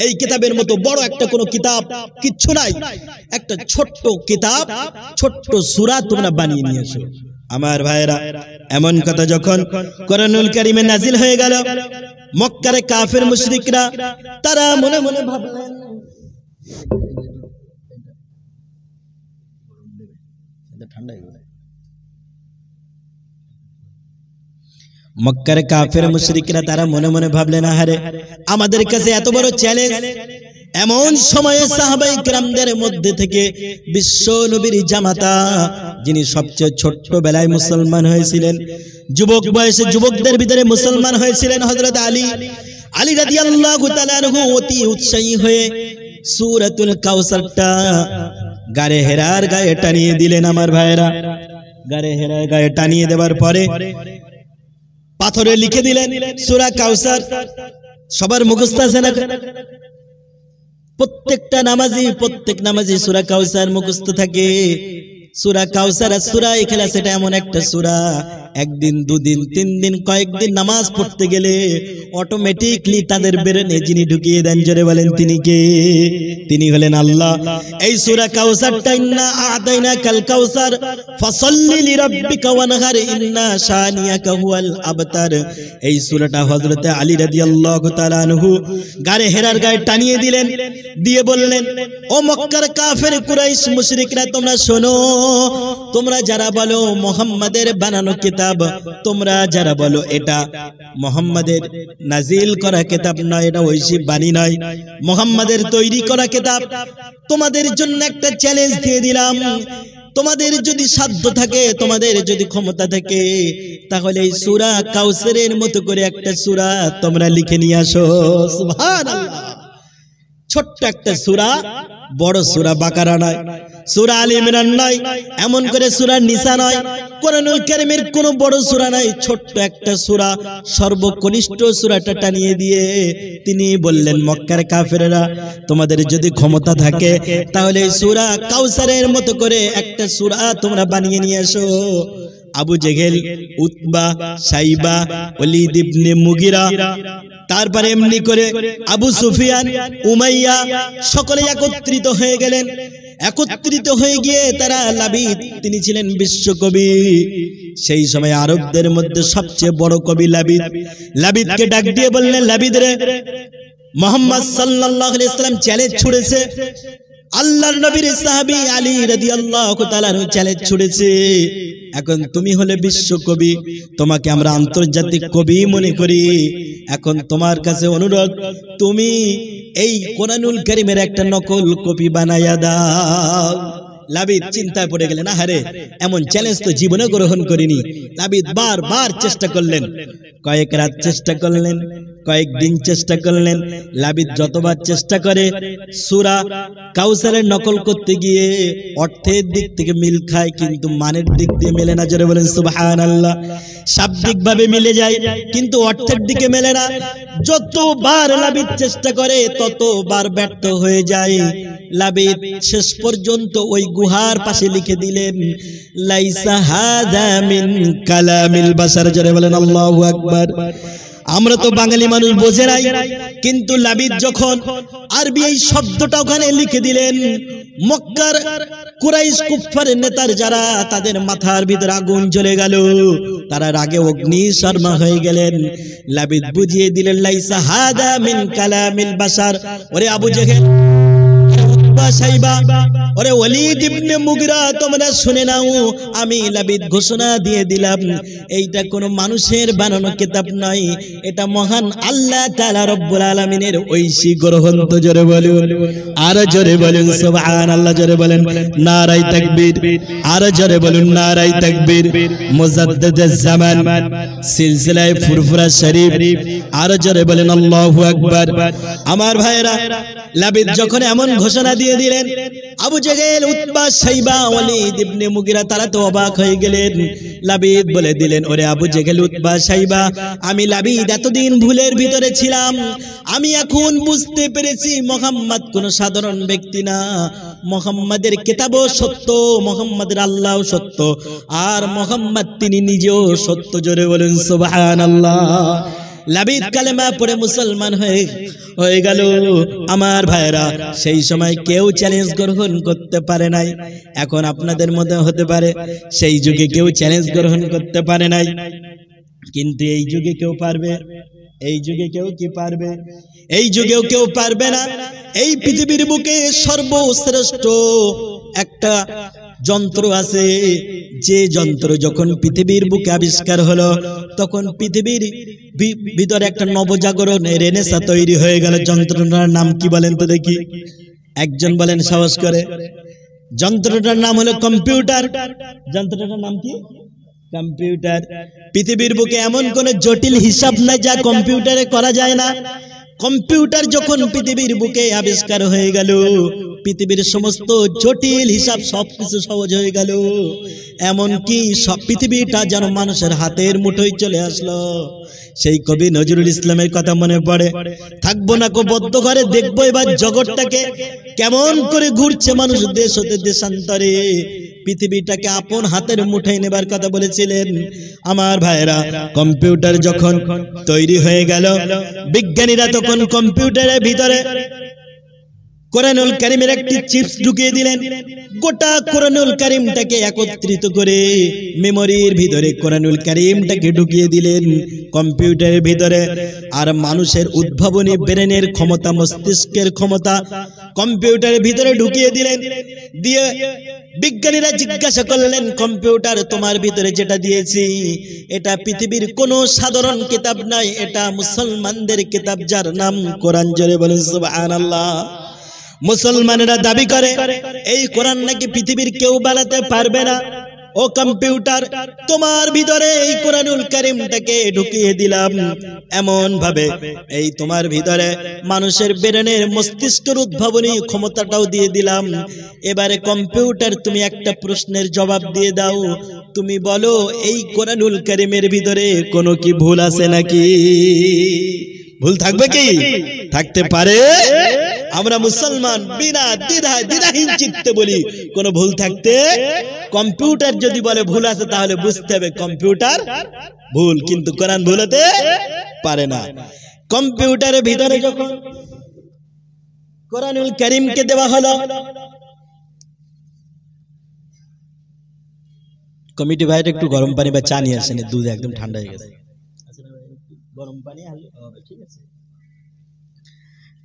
এই কিতাবের মতো বড় একটা কোনো কিতাব কিচ্ছু নাই, একটা ছোট্ট কিতাব, ছোট্ট সূরা তোমরা বানিয়ে নিয়ে আসো। আমার ভাইরা, এমন কথা যখন কোরআনুল কারীমে নাজিল হয়ে গেল, মক্কার কাফের মুশরিকরা তারা মনে মনে ভাবলেন, মক্কার কাফের মুশরিকরা তারা মনে মনে ভাবলেন, আহারে আমাদের কাছে এত বড় চ্যালেঞ্জ। এমন সময়ে সাহাবায়ে কিরামদের মধ্যে থেকে বিশ্ব নবীর জামাতা, যিনি সবচেয়ে ছোট্ট বেলায় মুসলমান হয়েছিলেন, যুবক বয়সে যুবকদের ভিতরে মুসলমান হয়েছিলেন হযরত আলী রাদিয়াল্লাহু তাআলা আনহু অতি উৎসাহী হয়ে সূরাতুল কাউসারটা গায়ে হেরার গায়ে টানিয়ে দিলেন। আমার ভাইরা, গায়ে হেরা গায়ে টানিয়ে দেওয়ার পরে পাথরে লিখে দিলেন সূরা কাউসার। সবার মুখস্থ আছে না? প্রত্যেক নামাজি সূরা কাউসার মুখস্থ থাকে। সূরা কাউসার আর সূরা ইখলাস এটা এমন একটা সূরা, একদিন দুদিন তিন দিন কয়েকদিন নামাজ পড়তে গেলে অটোমেটিকলি তাদের ব্রেনে যিনি ঢুকিয়ে দেন, জোরে বলেন তিনি কে? তিনি হলেন আল্লাহ। এই সূরা কাউসারটা ইন্না আ'তাইনাকাল কাউসার ফাসাল্লি লিরাব্বিকা ওয়ানহার ইন্না শানিয়াকা হুয়াল আবতার। এই সূরাটা হযরতে আলী রাদিয়াল্লাহু তাআলা আনহু গায়ে হেরার গায়ে টানিয়ে দিলেন, দিয়ে বললেন, ও মক্কার কাফের কুরাইশ মুশরিকরা, তোমরা শোনো, তোমরা যারা বলো মুহাম্মাদের বানানো কিতাব, তোমরা যারা বলো এটা মুহাম্মাদের নাজিল করা কিতাব নয়, এটা ঐশী বাণী নয়, মুহাম্মাদের তৈরি করা কিতাব, তোমাদের জন্য একটা চ্যালেঞ্জ দিয়ে দিলাম। তোমাদের যদি সাধ্য থাকে, তোমাদের যদি ক্ষমতা থাকে, তাহলে এই সূরা কাউসারের মতো করে একটা সূরা তোমরা লিখে নিয়ে আসো। সুবহানাল্লাহ। ছোট্ট একটা সূরা, বড় সূরা বাকারা নয়, সূরা আলে ইমরান নয়, এমন করে সূরা নিসা নয়, কোরআনুল কারীমের কোনো বড় সূরা নাই, ছোট্ট একটা সূরা, সর্বকনিষ্ঠ সূরাটা টানিয়ে দিয়ে তিনি বললেন, মক্কার কাফেররা, তোমাদের যদি ক্ষমতা থাকে তাহলে সূরা কাউসারের মতো করে একটা সূরা তোমরা বানিয়ে নিয়ে এসো। আবু জেহেল, উতবা, সাইবা, ওয়ালিদ ইবনে মুগিরা, তারপরে এমনি করে আবু সুফিয়ান, উমাইয়া সকলে একত্রিত হয়ে গেলেন। একত্রিত হয়ে গিয়ে তারা লাবিদ, তিনি ছিলেন বিশ্বকবি, সেই সময় আরবদের মধ্যে সবচেয়ে বড় কবি লাবিদ। লাবিদকে ডাক দিয়ে বললেন, লাবিদ রে, মুহাম্মদ সাল্লাল্লাহু আলাইহি ওয়াসাল্লাম চ্যালেঞ্জ ছুড়েছে, আল্লাহর নবীর সাহাবী আলী রাদিয়াল্লাহু তাআলা চ্যালেঞ্জ ছুড়েছে, এখন তুমি হলে বিশ্বকবি, তোমাকে আমরা আন্তর্জাতিক কবি মনে করি, এখন তোমার কাছে অনুরোধ, তুমি এই কোরআনুল কারীমের একটা নকল কপি বানায়া দাও। লাবিদ চিন্তায় পড়ে গেলেন, আহারে, এমন চ্যালেঞ্জ তো জীবনে গ্রহণ করিনি। লাবিদ বারবার চেষ্টা করলেন, কয়েক রাত চেষ্টা করলেন, কয়েকদিন চেষ্টা করলেন। লাবিদ যতবার চেষ্টা করে সূরা কাউসারের নকল করতে গিয়ে অর্থের দিক থেকে মিল খায়, কিন্তু মানের দিক দিয়ে মেলে না। জোরে বলেন সুবহানাল্লাহ। শাব্দিকভাবে মিলে যায় কিন্তু অর্থের দিকে মেলে না। যতবার লাবিদ চেষ্টা করে ততবার ব্যর্থ হয়ে যায়। লাবিদ শেষ পর্যন্ত ওই গুহার পাশে লিখে দিলেন, লাইসা হাদা মিন কালামিল বাশার। জোরে বলেন আল্লাহু আকবার। আমরা তো বাঙালি মানুষ বোঝে নাই, কিন্তু লাবিদ যখন আরবি এই শব্দটা ওখানে লিখে দিলেন, মক্কার কুরাইশ কুফফারের নেতার যারা, তাদের মাথার ভিতর আগুন জ্বলে গেল, তারা রাগে অগ্নি শর্মা হয়ে গেলেন। লাবিদ বুঝিয়ে দিলেন, লাইসা হাদা মিন কালামিল বাশার। ওরে আবু জেহেল, সাইবা, ওরে ওয়ালিদ ইবনে মুগিরা, তোমরা শুনে নাও, আমি লাবিদ ঘোষণা দিয়ে দিলাম, এইটা কোনো মানুষের বানানো কিতাব নয়, এটা মহান আল্লাহ তাআলা রব্বুল আলামিনের ঐশী গ্রন্থ। জোরে বলুন, আর জোরে বলুন সুবহানাল্লাহ। জোরে বলেন নারায়ে তাকবীর, আর জোরে বলুন নারায়ে তাকবীর। মুজাদ্দিদুজ জামান, সিলসিলায়ে ফুরফুরা শরীফ, আর জোরে বলেন আল্লাহু আকবার। আমার ভাইরা, লাবিদ যখন এমন ঘোষণা দিয়ে দিলেন, আবু জেহেল, উতবা, সাইবা, ওয়ালিদ ইবনে মুগিরা তারা তো অবাক হয়ে গেলেন। লাবিদ বলে দিলেন, ওরে আবু জেহেল, উতবা, সাইবা, আমি লাবিদ এতদিন ভুলের ভিতরে ছিলাম, আমি এখন বুঝতে পেরেছি মুহাম্মদ কোনো সাধারণ ব্যক্তি না, মুহাম্মাদের কিতাবও সত্য, মুহাম্মাদের আল্লাহও সত্য, আর মুহাম্মদ তিনি নিজেও সত্য। জোরে বলুন সুবহানাল্লাহ। লাবিদ কালেমা পড়ে মুসলমান হয়ে গেল। আমার ভাইরা, সেই সময় কেউ চ্যালেঞ্জ গ্রহণ করতে পারে নাই। এখন আপনাদের মধ্যে হতে পারে সেই যুগে কেউ চ্যালেঞ্জ গ্রহণ করতে পারে নাই, কিন্তু এই যুগে কেউ পারবে? এই যুগে কেউ কি পারবে? এই যুগেও কেউ পারবে না। এই পৃথিবীর বুকে সর্বশ্রেষ্ঠ একটা যন্ত্র আছে, যে যন্ত্র যখন পৃথিবীর বুকে আবিষ্কার হলো, তখন পৃথিবীর ভিতরে একটা নবজাগরণ, রেনেসা তৈরি হয়ে গেল। যন্ত্রটার নাম কি বলেন তো দেখি? একজন বলেন সাহস করে। যন্ত্রটার নাম হলো কম্পিউটার। যন্ত্রটার নাম কি? কম্পিউটার। পৃথিবীর বুকে এমন কোন জটিল হিসাব নাই যা কম্পিউটারে করা যায় না। কম্পিউটার যখন পৃথিবীর বুকে আবিষ্কার হয়ে গেল, পৃথিবীর সমস্ত জটিল হিসাব সবকিছু সহজ হয়ে গেল, এমনকি সব পৃথিবীটা যেন মানুষের হাতের মুঠোয় চলে আসলো। সেই কবি নজরুল ইসলামের কথা মনে পড়ে, থাকবো না কো বদ্ধ ঘরে, দেখবো এবার জগৎটাকে কেমন করে ঘুরছে মানুষ দেশ হতে দেশান্তরে, পৃথিবীটাকে আপন হাতের মুঠোয় নেবার কথা বলেছিলেন। আমার ভাইরা, কম্পিউটার যখন তৈরি হয়ে গেল, বিজ্ঞানীরা তখন কম্পিউটারের ভিতরে কোরআনুল কারীমের একটি চিপস ঢুকিয়ে দিলেন। গোটা কোরআনুল কারীমটাকে একত্রিত করে মেমোরির ভিতরে কোরআনুল কারীমটাকে ঢুকিয়ে দিলেন কম্পিউটারের ভিতরে। আর মানুষের উদ্ভাবনী ব্রেনের ক্ষমতা, মস্তিষ্কের ক্ষমতা কম্পিউটারের ভিতরে ঢুকিয়ে দিলেন। দিয়ে বিজ্ঞানীরা জিজ্ঞাসা করলেন, কম্পিউটার তোমার ভিতরে যেটা দিয়েছি এটা পৃথিবীর কোনো সাধারণ কিতাব নয়, এটা মুসলমানদের কিতাব, যার নাম কোরআন। জোরে বলেন সুবহানাল্লাহ। মুসলমানেরা দাবি করে এই কোরআন নাকি পৃথিবীর কেউ বানাতে পারবে না। ও কম্পিউটার, তোমার ভিতরে এই কোরআনুল কারীমটাকে ঢুকিয়ে দিলাম এমন ভাবে, এই তোমার ভিতরে মানুষের ব্রেনের মস্তিষ্কের উদ্ভাবনী ক্ষমতাটাও দিয়ে দিলাম। এবারে কম্পিউটার, তুমি একটা প্রশ্নের জবাব দিয়ে দাও, তুমি বলো এই কোরআনুল কারীমের ভিতরে কোনো কি ভুল আছে নাকি? ভুল থাকবে কি? থাকতে পারে? আমরা মুসলমান বিনা দ্বিধাহীন চিত্তে বলি কোনো ভুল থাকতে। কম্পিউটার যদি বলে ভুল আছে তাহলে বুঝতে হবে কম্পিউটার ভুল, কিন্তু কোরআন ভুল হতে পারে না। কম্পিউটারের ভিতরে যখন কোরআনুল কারীমকে দেওয়া হলো, কমিটি ভাইরা একটু গরম পানি বা চা নিয়ে আসেন, দুধ একদম ঠান্ডা হয়ে গেছে, গরম পানি ঠিক আছে।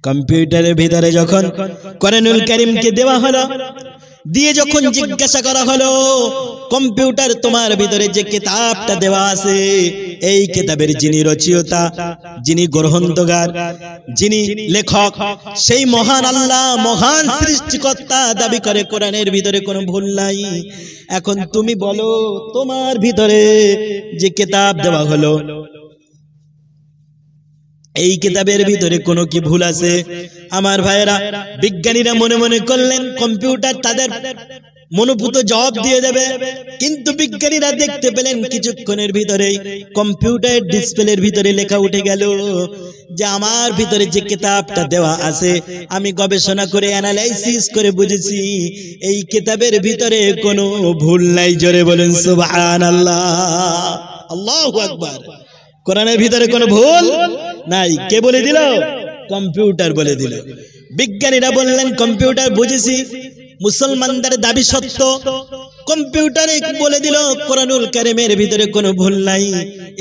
কম্পিউটারের ভিতরে যখন কোরআনুল কারীমকে দেওয়া হলো, দিয়ে যখন জিজ্ঞাসা করা হলো, কম্পিউটার তোমার ভিতরে যে কিতাবটা দেওয়া আছে, এই কিতাবের যিনি রচয়িতা, যিনি গ্রন্থকার, যিনি লেখক, সেই মহান আল্লাহ, মহান সৃষ্টিকর্তা দাবি করে কোরআনের ভিতরে কোনো ভুল নাই। এখন তুমি বলো তোমার ভিতরে যে কিতাব দেওয়া হলো, এই কিতাবের ভিতরে কোনো কি ভুল আছে? আমার ভাইয়েরা, বিজ্ঞানীরা মনে মনে করলেন কম্পিউটার তাদের মনোভূত জবাব দিয়ে দেবে, কিন্তু বিজ্ঞানীরা দেখতে পেলেন কিছুক্ষণের ভিতরেই কম্পিউটারের ডিসপ্লের ভিতরে লেখা উঠে গেল যে আমার ভিতরে যে কিতাবটা দেওয়া আছে, আমি গবেষণা করে অ্যানালাইসিস করে বুঝেছি এই কিতাবের ভিতরে কোনো ভুল নাই। জোরে বলেন সুবহানাল্লাহ, আল্লাহু আকবার। কোরআনের ভিতরে কোনো ভুল নাই। কে বলে দিল? কম্পিউটার বলে দিল। বিজ্ঞানীরা বললেন কম্পিউটার বুঝেছি, মুসলমানদের দাবি সত্য, কম্পিউটারে বলে দিল কোরআনুল কারীমের ভিতরে কোনো ভুল নাই।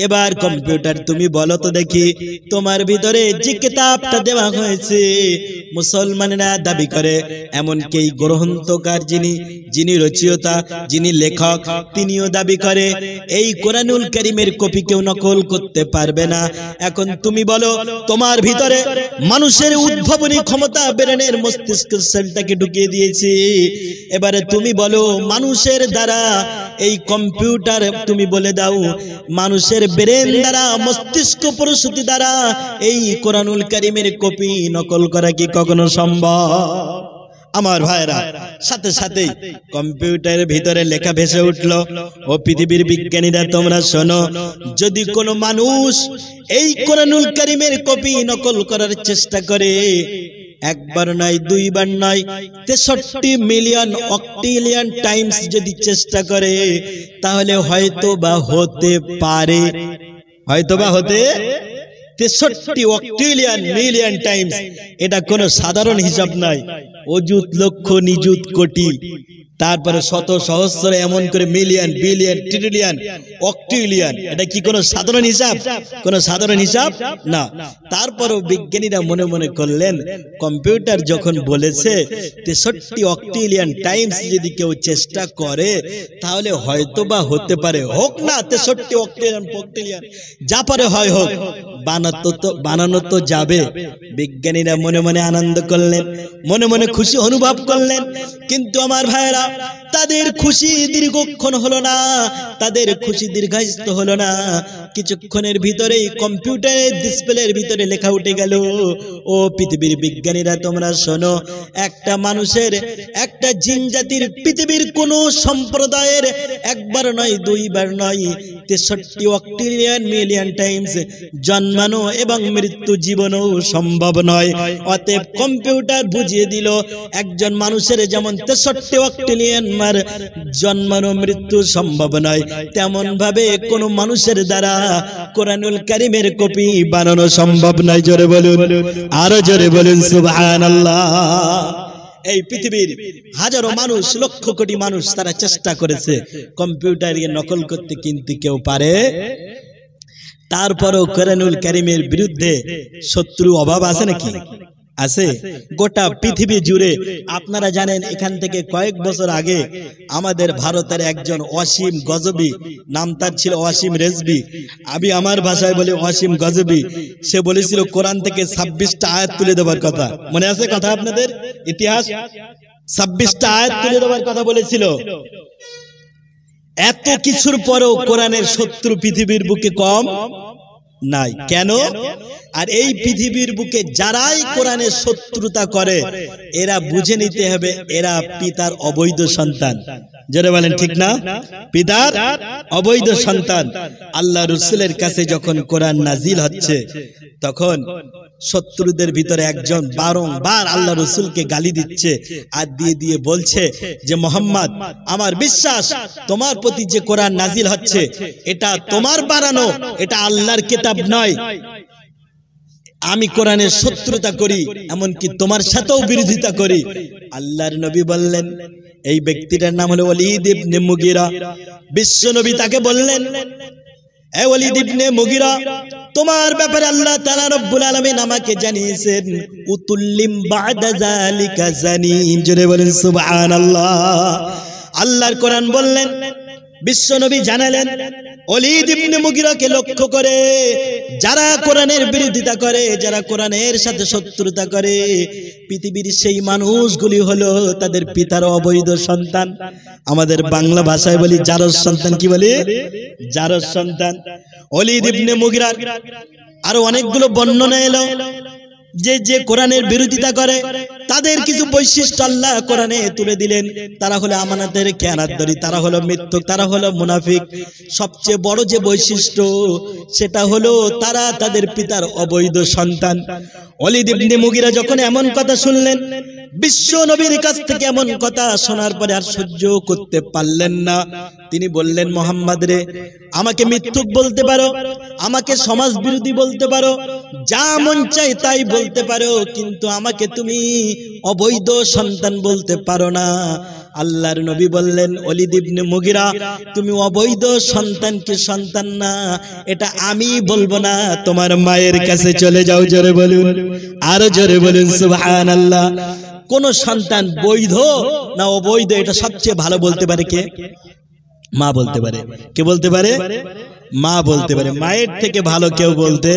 এবার কম্পিউটার তুমি বলো তো দেখি, তোমার ভিতরে যে কিতাবটা দেওয়া হয়েছে, মুসলমানেরা দাবি করে, এমনকি এই গ্রন্থকার যিনি রচয়িতা, যিনি লেখক, তিনিও দাবি করে এই কোরআনুল কারীমের কপি কেউ নকল করতে পারবে না। এখন তুমি বলো তোমার ভিতরে মানুষের উদ্ভাবনী ক্ষমতা, ব্রেনের মস্তিষ্কের সেলটাকে ঢুকিয়ে দিয়েছি, এবারে তুমি বলো মানুষের দ্বারা এই কম্পিউটার, তুমি বলে দাও মানুষের ব্রেন দ্বারা, মস্তিষ্ক প্রসূতি দ্বারা এই কোরআনুল কারীমের কপি নকল করা কি কখনো সম্ভব? আমার ভাইরা, সাথে সাথে কম্পিউটারের ভিতরে লেখা ভেসে উঠলো, ও পৃথিবীর বিজ্ঞানীরা তোমরা শোনো, যদি কোনো মানুষ এই কোরআনুল কারীমের কপি নকল করার চেষ্টা করে, একবার নয়, দুইবার নয়, 63 মিলিয়ন অক্টিলিয়ন টাইমস যদি চেষ্টা করে, তাহলে হয়তো বা হতে পারে, হয়তো বা হতে 63 অক্টিলিয়ন মিলিয়ন টাইমস। এটা কোনো সাধারণ হিসাব নয়, অযুত লক্ষ নিযুত কোটি, তারপরে শত সহস্র, এমন করে মিলিয়ন, বিলিয়ন, ট্রিলিয়ন, অক্টিলিয়ন। এটা কি কোনো সাধারণ হিসাব? কোনো সাধারণ হিসাব না। তারপরও বিজ্ঞানীরা মনে মনে করলেন, কম্পিউটার যখন বলেছে 63 অক্টিলিয়ন টাইমস যদি কেউ চেষ্টা করে, তাহলে হয়তো বা হতে পারে, হোক না 63 অক্টিলিয়ন, যা পারে হয় হোক, বানানো তো যাবে। বিজ্ঞানীরা মনে মনে আনন্দ করলেন, মনে মনে খুশি অনুভব করলেন। কিন্তু আমার ভাইয়েরা, তাদের খুশি দীর্ঘক্ষণ হলো না, তাদের খুশি দীর্ঘায়িত হলো না। কিছুক্ষণের ভিতরেই কম্পিউটারের ডিসপ্লের ভিতরে লেখা উঠে গেল, ও পৃথিবীর বিজ্ঞানীরা তোমরা শোনো, একটা মানুষের, একটা জিন জাতির পৃথিবীর কোন সম্প্রদায়ের একবার নয়, দুইবার নয়, 63 অক্টিলিয়ন মিলিয়ন টাইমস জন্মানো এবং মৃত্যু জীবনও সম্ভব নয়। অতএব কম্পিউটার বুঝিয়ে দিল, একজন মানুষের যেমন 63 অক্টিলিয়ন বার জন্মানো মৃত্যু সম্ভব নয়, তেমন ভাবে কোন মানুষের দ্বারা কোরআনুল কারীমের কপি বানানো সম্ভব নয়। জোরে বলুন, আরো জোরে বলুন সুবহানাল্লাহ। এই পৃথিবীর হাজারো মানুষ, লক্ষ কোটি মানুষ তারা চেষ্টা করেছে কম্পিউটারে নকল করতে, কিন্তু কেউ পারে। তারপরও কোরআনুল কারীমের বিরুদ্ধে শত্রু অভাব আছে নাকি? আছে। গোটা পৃথিবী জুড়ে আপনারা জানেন, এখান থেকে কয়েক বছর আগে আমাদের ভারতের একজন অসীম গজবী, নাম তার ছিল অসীম রেজবি, আমি আমার ভাষায় বলি অসীম গজবী, সে বলেছিল কোরআন থেকে 26টা আয়াত তুলে দেওয়ার কথা। মনে আছে কথা আপনাদের? ইতিহাস 26টা আয়াত তুলে দেওয়ার কথা বলেছিল। এত কিছুর পরেও কোরআনের শত্রু পৃথিবীর বুকে কম নাই। কেন? আর এই পৃথিবীর বুকে যারাই কোরআনের শত্রুতা করে, এরা বুঝে নিতে হবে এরা পিতার অবৈধ সন্তান। যারা বলেন ঠিক না, পিতার অবৈধ সন্তান। আল্লাহ রাসূলের কাছে যখন কোরআন নাজিল হচ্ছে, তখন শত্রুদের ভিতরে একজন বারংবার আল্লাহ রাসূলকে গালি দিচ্ছে, আর দিয়ে দিয়ে বলছে যে মুহাম্মদ, আমার বিশ্বাস তোমার প্রতি যে কোরআন নাজিল হচ্ছে এটা তোমার বানানো, এটা আল্লাহর কিতাব নয়। আমি কোরআনের শত্রুতা করি, এমনকি তোমার সাথেও বিরোধিতা করি। আল্লাহর নবী বললেন, এই ব্যক্তিটার নাম হলো ওয়ালিদ ইবনে মুগীরা। বিশ্ব নবী তাকে বললেন, এ ওয়ালিদ ইবনে মুগীরা, তোমার ব্যাপারে আল্লাহ তাআলা রব্বুল আলামিন আমাকে জানিয়েছেন, উতুল্লিম বাদা যালিকা জানিন। জোরে বলেন সুবহানাল্লাহ। আল্লাহর কোরআন বললেন, বিশ্ব নবী জানালেন ওয়ালিদ ইবনে মুগীরাকে লক্ষ্য করে, যারা কোরআনের বিরোধিতা করে, যারা কোরআনের সাথে শত্রুতা করে, পৃথিবীর সেই মানুষগুলি হলো তাদের পিতার অবৈধ সন্তান। আমাদের বাংলা ভাষায় বলি জারজ সন্তান। কি বলি? জারজ সন্তান। ওয়ালিদ ইবনে মুগীরার আরো অনেকগুলো বর্ণনা এলো যে যে কোরআনের বিরোধিতা করে তাদের কিছু বৈশিষ্ট্য আল্লাহ কোরআনে তুলে দিলেন। তারা হলো আমানতের খেয়ানতকারী, তারা হলো মিথ্যুক, তারা হলো মুনাফিক। সবচেয়ে বড় যে বৈশিষ্ট্য সেটা হলো তারা তাদের পিতার অবৈধ সন্তান। ওয়ালিদ ইবনে মুগীরা যখন এমন কথা শুনলেন, বিশ্ব নবীর কাছ থেকে এমন কথা শোনার পরে আর সহ্য করতে পারলেন না। তিনি বললেন, মুহাম্মদ রে, আমাকে মিথ্যুক বলতে পারো, আমাকে সমাজ বিরোধী বলতে পারো, যা মন চাই তাই বলতে পারো, কিন্তু আমাকে তুমি অবৈধ সন্তান বলতে পারো না। আল্লাহর নবী বললেন, ওয়ালিদ ইবনে মুগীরা, তুমি অবৈধ সন্তানকে সন্তান না, এটা আমি বলবো না, তোমার মায়ের কাছে চলে যাও। জোরে বলুন, আরো জোরে বলুন সুবহানাল্লাহ। কোন সন্তান বৈধ না অবৈধ, এটা সবচেয়ে ভালো বলতে পারে কে? মা বলতে পারে। কে বলতে পারে? মা বলতে পারে। মায়ের থেকে ভালো কেউ বলতে